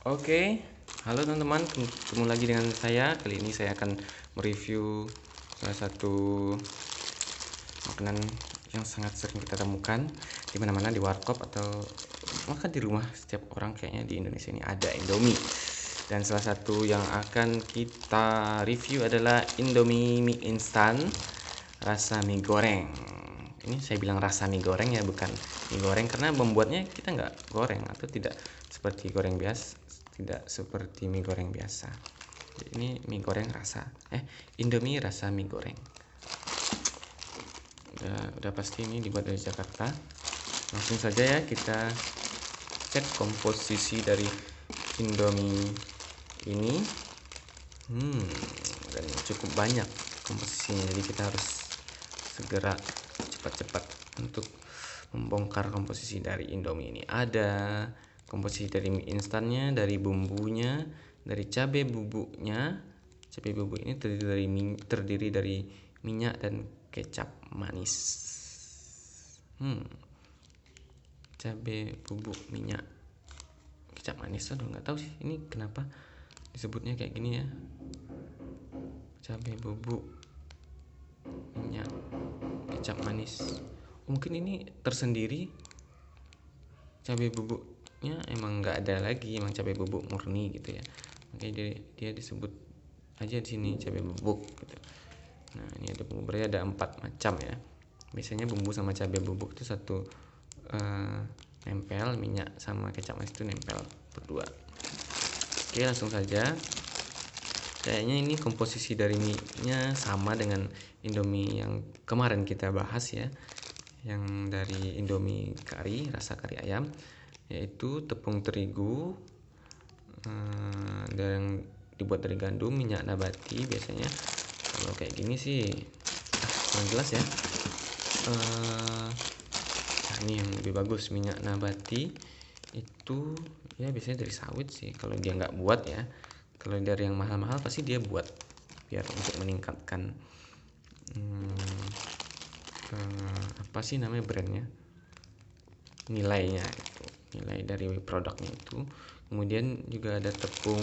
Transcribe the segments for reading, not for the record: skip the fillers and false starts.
Oke, halo teman-teman, ketemu lagi dengan saya. Kali ini saya akan mereview salah satu makanan yang sangat sering kita temukan di mana-mana, di warkop atau makan di rumah setiap orang. Kayaknya di Indonesia ini ada Indomie. Dan salah satu yang akan kita review adalah Indomie mie instan rasa mie goreng. Ini saya bilang rasa mie goreng ya, bukan mie goreng, karena membuatnya kita nggak goreng atau tidak seperti goreng biasa, tidak seperti mie goreng biasa. Ini mie goreng rasa Indomie rasa mie goreng. Udah pasti ini dibuat dari Jakarta. Langsung saja ya kita cek komposisi dari Indomie ini. Dan cukup banyak komposisinya, jadi kita harus segera cepat-cepat untuk membongkar komposisi dari Indomie ini. Ada komposisi dari mie instannya, dari bumbunya, dari cabai bubuknya. Cabai bubuk ini terdiri dari minyak dan kecap manis. Cabai bubuk, minyak, kecap manis. Aduh, nggak tahu sih ini kenapa disebutnya kayak gini ya. Cabai bubuk, minyak, kecap manis. Mungkin ini tersendiri. Cabai bubuknya emang nggak ada lagi, emang cabai bubuk murni gitu ya, makanya dia disebut aja di sini cabai bubuk gitu. Nah, ini ada bumbu, berarti ada 4 macam ya. Biasanya bumbu sama cabai bubuk itu satu nempel, minyak sama kecap manis itu nempel berdua. Oke, langsung saja. Kayaknya ini komposisi dari mie-nya sama dengan Indomie yang kemarin kita bahas ya, yang dari Indomie kari, rasa kari ayam, yaitu tepung terigu dan dibuat dari gandum, minyak nabati biasanya. Kalau kayak gini sih kurang jelas ya. Nah, ini yang lebih bagus, minyak nabati itu ya biasanya dari sawit sih kalau dia nggak buat ya. Kalau dari yang mahal-mahal pasti dia buat, biar untuk meningkatkan apa sih namanya brandnya, nilainya itu, nilai dari produknya itu. Kemudian juga ada tepung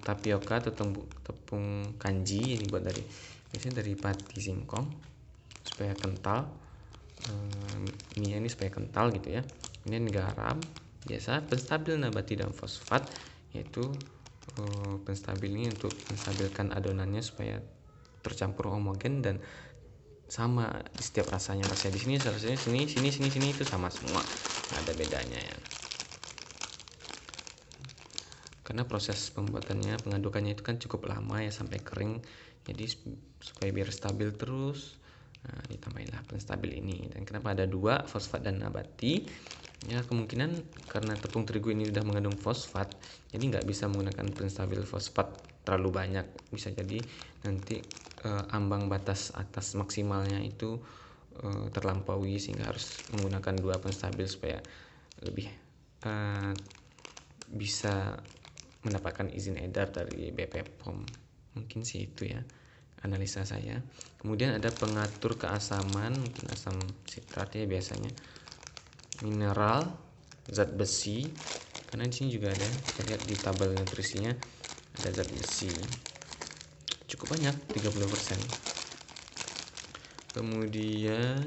tapioka atau tepung kanji, ini buat dari biasanya dari pati singkong supaya kental. Mie ini supaya kental gitu ya. Kemudian garam biasa, penstabil nabati dan fosfat, yaitu penstabil ini untuk menstabilkan adonannya supaya tercampur homogen dan sama di setiap rasanya. Rasanya di sini, rasanya sini itu sama semua, nggak ada bedanya ya. Karena proses pembuatannya, pengadukannya itu kan cukup lama ya, sampai kering. Jadi supaya biar stabil terus, nah ditambahinlah penstabil ini. Dan kenapa ada 2, fosfat dan nabati? Ya kemungkinan karena tepung terigu ini sudah mengandung fosfat, jadi nggak bisa menggunakan penstabil fosfat terlalu banyak. Bisa jadi nanti ambang batas atas maksimalnya itu terlampaui, sehingga harus menggunakan 2 penstabil supaya lebih bisa mendapatkan izin edar dari BPOM. Mungkin sih itu ya analisa saya. Kemudian ada pengatur keasaman, mungkin asam sitrat ya biasanya, mineral, zat besi, karena di sini juga ada, kita lihat di tabel nutrisinya ada zat besi cukup banyak, 30%. Kemudian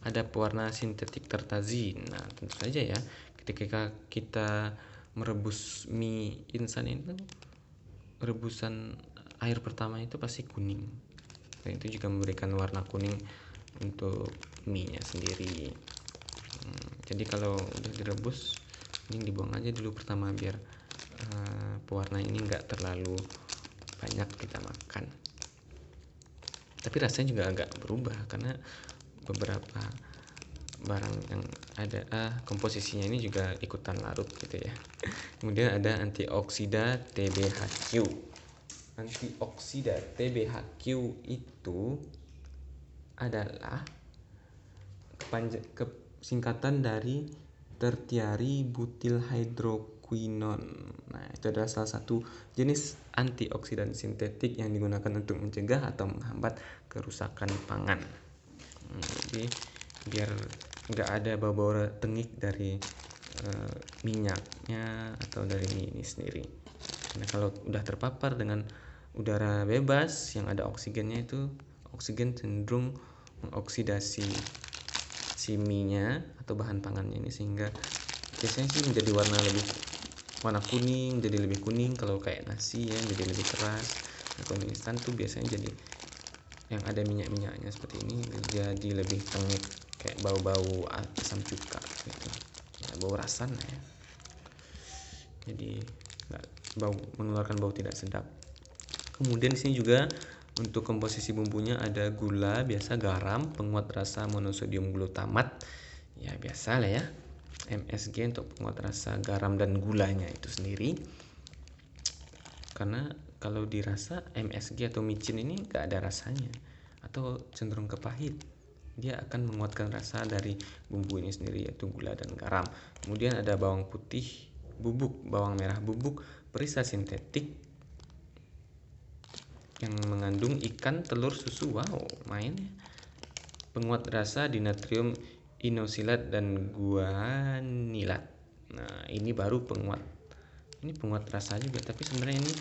ada pewarna sintetik tertazin. Nah, tentu saja ya, ketika kita merebus mie instan itu, rebusan air pertama itu pasti kuning, dan itu juga memberikan warna kuning untuk mie nya sendiri. Jadi kalau udah direbus, ini dibuang aja dulu pertama, biar pewarna ini nggak terlalu banyak kita makan. Tapi rasanya juga agak berubah karena beberapa barang yang ada komposisinya ini juga ikutan larut gitu ya. Kemudian ada antioksida TBHQ. Antioksida TBHQ itu adalah singkatan dari tertiary butyl hydroquinone. Nah, itu adalah salah satu jenis antioksidan sintetik yang digunakan untuk mencegah atau menghambat kerusakan pangan. Jadi biar nggak ada bau-bau tengik dari minyaknya atau dari mie ini sendiri. Karena kalau udah terpapar dengan udara bebas yang ada oksigennya, itu oksigen cenderung mengoksidasi si mie-nya atau bahan pangannya ini, sehingga biasanya sih menjadi warna kuning, jadi lebih kuning. Kalau kayak nasi ya jadi lebih keras. Nah, kalau mie instan tuh biasanya jadi yang ada minyak-minyaknya seperti ini jadi lebih tengik, kayak bau-bau asam cuka gitu, ya, bau rasan ya, jadi nggak mengeluarkan bau tidak sedap. Kemudian di sini juga untuk komposisi bumbunya ada gula biasa, garam, penguat rasa monosodium glutamat, ya biasa lah ya, MSG untuk penguat rasa garam dan gulanya itu sendiri. Karena kalau dirasa MSG atau micin ini gak ada rasanya atau cenderung ke pahit, dia akan menguatkan rasa dari bumbu ini sendiri, yaitu gula dan garam. Kemudian ada bawang putih bubuk, bawang merah bubuk, perisa sintetik yang mengandung ikan, telur, susu. Wow, main ya. Penguat rasa dinatrium inosilat dan guanilat. Nah, ini baru penguat. Ini penguat rasa juga, tapi sebenarnya ini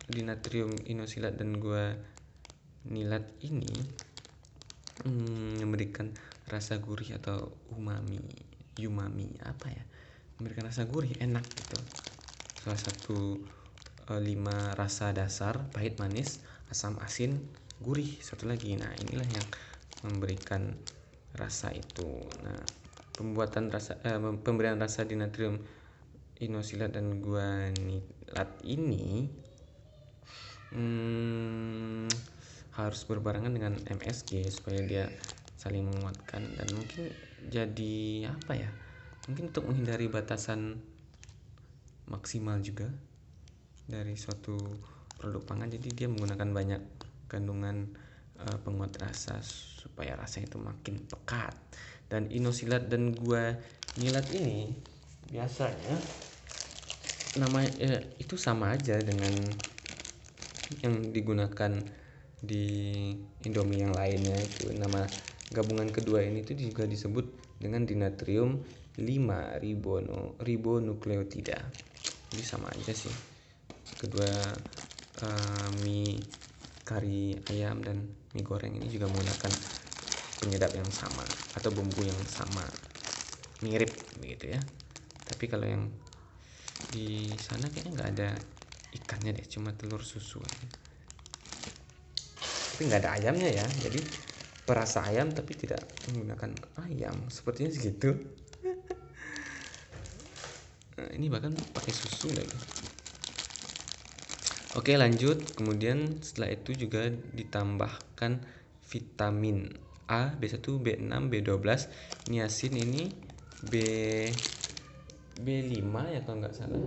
dinatrium inosilat dan guanilat ini memberikan rasa gurih atau umami apa ya, memberikan rasa gurih, enak gitu. Salah satu 5 rasa dasar, pahit, manis, asam, asin, gurih, satu lagi. Nah, inilah yang memberikan rasa itu. Nah, pemberian rasa dinatrium inosilat dan guanilat ini harus berbarengan dengan MSG supaya dia saling menguatkan, dan mungkin jadi apa ya, mungkin untuk menghindari batasan maksimal juga dari suatu produk pangan, jadi dia menggunakan banyak kandungan penguat rasa supaya rasanya itu makin pekat. Dan inosilat dan guanilat ini biasanya namanya itu sama aja dengan yang digunakan di Indomie yang lainnya. Itu nama gabungan kedua ini tuh juga disebut dengan dinatrium 5 ribonukleotida. Jadi sama aja sih kedua mie kari ayam dan mie goreng ini juga menggunakan penyedap yang sama atau bumbu yang sama, mirip begitu ya. Tapi kalau yang di sana kayaknya nggak ada ikannya deh, cuma telur, susu aja. Tapi nggak ada ayamnya ya, jadi perasa ayam tapi tidak menggunakan ayam, sepertinya segitu. Nah, ini bahkan pakai susu lagi. Oke, lanjut. Kemudian setelah itu juga ditambahkan vitamin A, B1, B6, B12, niacin ini B5 ya kalau nggak salah.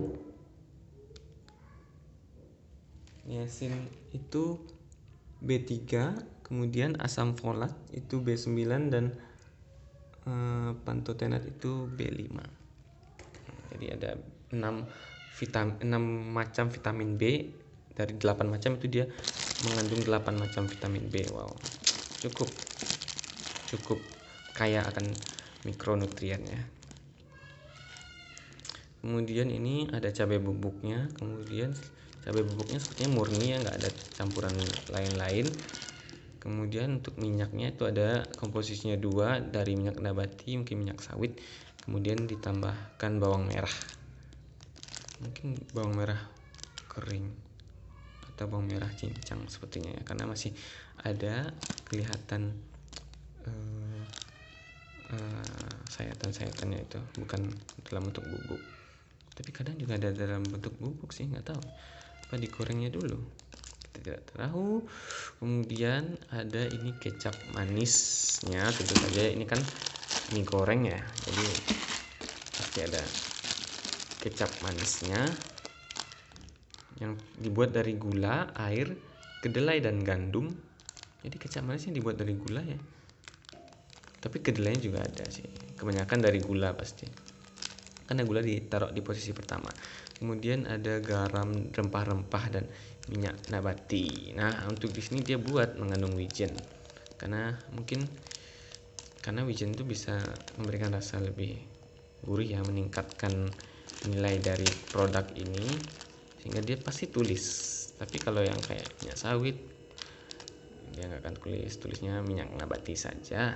Niacin itu B3, kemudian asam folat itu B9, dan pantotenat itu B5. Jadi ada 6 macam vitamin B. Dari 8 macam itu dia mengandung 8 macam vitamin B. Wow, cukup kaya akan mikronutriennya. Kemudian ini ada cabai bubuknya. Kemudian cabai bubuknya sepertinya murni ya, nggak ada campuran lain-lain. Kemudian untuk minyaknya itu ada komposisinya 2 dari minyak nabati, mungkin minyak sawit. Kemudian ditambahkan bawang merah, mungkin bawang merah kering atau bawang merah cincang sepertinya ya, karena masih ada kelihatan sayatan-sayatannya itu, bukan dalam bentuk bubuk. Tapi kadang juga ada dalam bentuk bubuk sih, nggak tahu apa digorengnya dulu, kita tidak tahu. Kemudian ada ini kecap manisnya, tentu saja ini kan mie goreng ya, jadi pasti ada kecap manisnya yang dibuat dari gula, air, kedelai, dan gandum. Jadi kecap manisnya dibuat dari gula ya, tapi kedelainya juga ada sih, kebanyakan dari gula pasti, karena gula ditaruh di posisi pertama. Kemudian ada garam, rempah-rempah, dan minyak nabati. Nah, untuk di sini dia buat mengandung wijen, karena wijen itu bisa memberikan rasa lebih gurih ya, meningkatkan nilai dari produk ini sehingga dia pasti tulis. Tapi kalau yang kayak minyak sawit dia nggak akan tulisnya minyak nabati saja,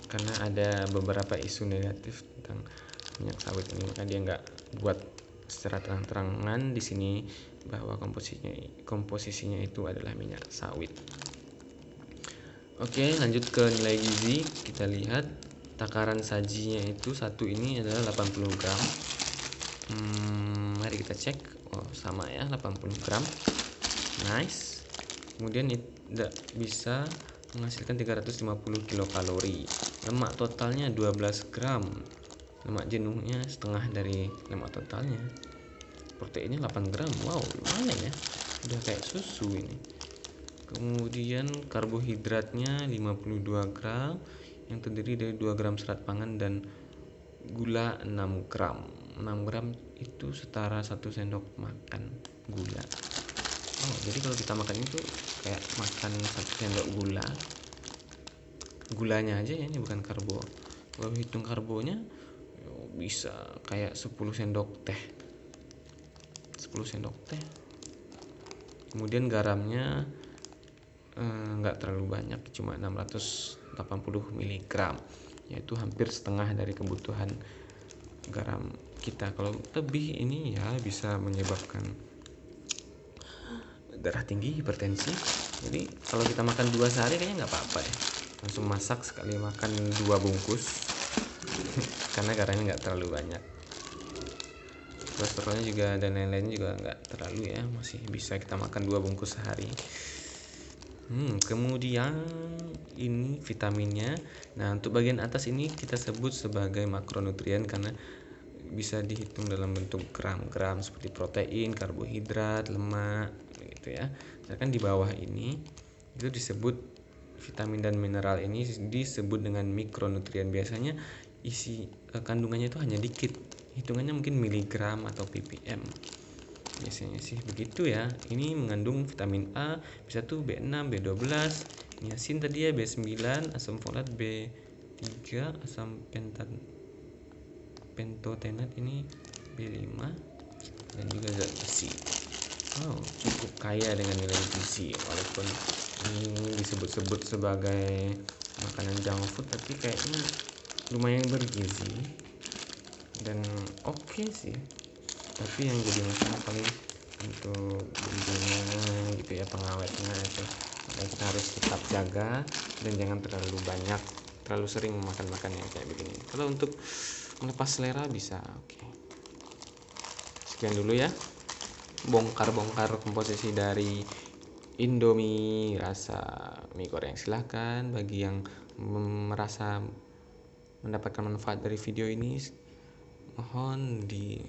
karena ada beberapa isu negatif tentang minyak sawit ini, maka dia nggak buat secara terang-terangan di sini bahwa komposisinya itu adalah minyak sawit. Oke, lanjut ke nilai gizi. Kita lihat takaran sajinya itu satu ini adalah 80 gram. Mari kita cek. Oh, sama ya, 80 gram. Nice. Kemudian tidak bisa menghasilkan 350 kilokalori. Lemak totalnya 12 gram. Lemak jenuhnya setengah dari lemak totalnya. Proteinnya 8 gram. Wow, lumayan ya. Udah kayak susu ini. Kemudian karbohidratnya 52 gram yang terdiri dari 2 gram serat pangan dan gula 6 gram. 6 gram itu setara 1 sendok makan gula. Oh, jadi kalau kita makan itu kayak makan 1 sendok gula. Gulanya aja ya, ini bukan karbo. Kalau hitung karbonya bisa kayak 10 sendok teh. 10 sendok teh. Kemudian garamnya nggak terlalu banyak, cuma 680 mg, yaitu hampir setengah dari kebutuhan garam kita. Kalau lebih ini ya bisa menyebabkan darah tinggi, hipertensi. Jadi kalau kita makan 2 sehari kayaknya nggak apa-apa ya, langsung masak sekali makan 2 bungkus karena garamnya nggak terlalu banyak. Kolesterolnya juga dan lain-lain juga nggak terlalu ya, masih bisa kita makan 2 bungkus sehari. Kemudian ini vitaminnya. Nah, untuk bagian atas ini kita sebut sebagai makronutrien karena bisa dihitung dalam bentuk gram-gram seperti protein, karbohidrat, lemak gitu ya. Sedangkan di bawah ini itu disebut vitamin dan mineral, ini disebut dengan mikronutrien. Biasanya isi kandungannya itu hanya dikit. Hitungannya mungkin miligram atau ppm. Biasanya sih begitu ya. Ini mengandung vitamin A, B1, B6, B12, niacin tadi ya, B9, asam folat, B3, asam pentotenat ini B5, dan juga zat besi. Oh, cukup kaya dengan nilai gizi. Walaupun ini disebut-sebut sebagai makanan junk food, tapi kayaknya lumayan bergizi dan oke sih. Tapi yang jadi masalah paling untuk bumbunya gitu ya, pengawetnya itu kita harus tetap jaga dan jangan terlalu banyak, terlalu sering makan yang kayak begini. Kalau untuk melepas selera bisa. Oke. Sekian dulu ya, bongkar komposisi dari Indomie rasa mie goreng. Silahkan bagi yang merasa mendapatkan manfaat dari video ini, mohon di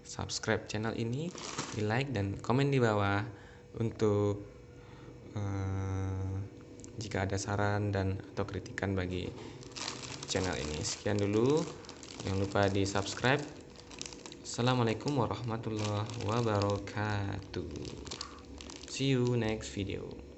subscribe channel ini, di like dan komen di bawah untuk jika ada saran dan atau kritikan bagi channel ini. Sekian dulu, jangan lupa di subscribe. Assalamualaikum warahmatullahi wabarakatuh. See you next video.